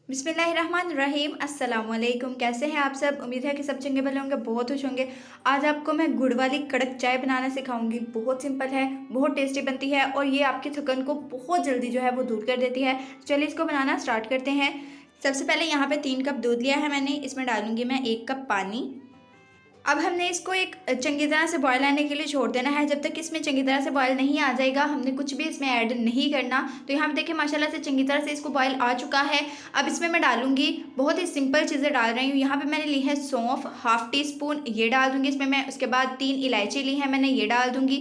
बिस्मिल्लाहिर्रहमानिर्रहीम अस्सलाम वालेकुम। कैसे हैं आप सब? उम्मीद है कि सब चंगे भले होंगे, बहुत खुश होंगे। आज आपको मैं गुड़ वाली कड़क चाय बनाना सिखाऊंगी। बहुत सिंपल है, बहुत टेस्टी बनती है और ये आपकी थकन को बहुत जल्दी जो है वो दूर कर देती है। चलिए इसको बनाना स्टार्ट करते हैं। सबसे पहले यहाँ पे 3 कप दूध लिया है मैंने, इसमें डालूंगी मैं 1 कप पानी। अब हमने इसको एक चंगी तरह से बॉयल आने के लिए छोड़ देना है। जब तक इसमें चंगी तरह से बॉयल नहीं आ जाएगा हमने कुछ भी इसमें ऐड नहीं करना। तो यहाँ पे देखिए माशाल्लाह से चंगी तरह से इसको बॉयल आ चुका है। अब इसमें मैं डालूंगी, बहुत ही सिंपल चीज़ें डाल रही हूँ। यहाँ पे मैंने ली है सौंफ, हाफ टी स्पून ये डाल दूंगी इसमें मैं। उसके बाद 3 इलायची ली है मैंने, ये डाल दूंगी।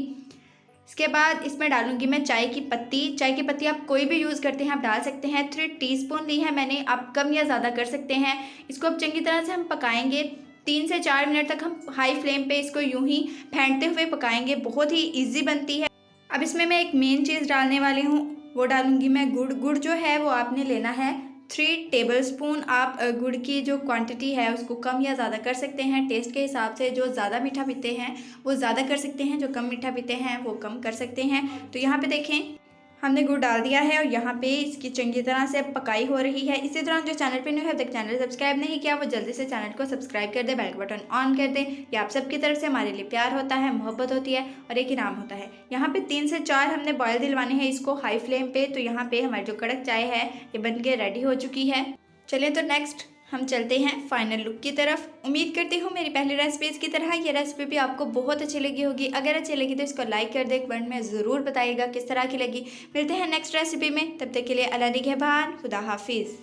इसके बाद इसमें डालूंगी मैं चाय की पत्ती। चाय की पत्ती आप कोई भी यूज़ करते हैं आप डाल सकते हैं। 3 टीस्पून ली है मैंने, आप कम या ज़्यादा कर सकते हैं। इसको अब चंगी तरह से हम पकाएंगे। 3 से 4 मिनट तक हम हाई फ्लेम पे इसको यूं ही फेंटते हुए पकाएंगे। बहुत ही इजी बनती है। अब इसमें मैं एक मेन चीज़ डालने वाली हूँ, वो डालूंगी मैं गुड़। गुड़ जो है वो आपने लेना है 3 टेबलस्पून। आप गुड़ की जो क्वांटिटी है उसको कम या ज़्यादा कर सकते हैं टेस्ट के हिसाब से। जो ज़्यादा मीठा पीते हैं वो ज़्यादा कर सकते हैं, जो कम मीठा पीते हैं वो कम कर सकते हैं। तो यहाँ पे देखें हमने गुड़ डाल दिया है और यहाँ पे इसकी चंगी तरह से पकाई हो रही है। इसी तरह जो चैनल पे न्यू है, अब तक चैनल सब्सक्राइब नहीं किया वो जल्दी से चैनल को सब्सक्राइब कर दे, बेल का बटन ऑन कर दे। ये आप सबकी तरफ से हमारे लिए प्यार होता है, मोहब्बत होती है और एक इनाम होता है। यहाँ पे 3 से 4 हमने बॉयल दिलवाने हैं इसको हाई फ्लेम पे। तो यहाँ पे हमारी जो कड़क चाय है ये बन के रेडी हो चुकी है। चलिए तो नेक्स्ट हम चलते हैं फाइनल लुक की तरफ। उम्मीद करती हूँ मेरी पहली रेसिपीज़ की तरह ये रेसिपी भी आपको बहुत अच्छी लगी होगी। अगर अच्छी लगी तो इसको लाइक कर दे, कमेंट में ज़रूर बताइएगा किस तरह की लगी। मिलते हैं नेक्स्ट रेसिपी में, तब तक के लिए अल्लाह निगहबान, खुदा हाफिज़।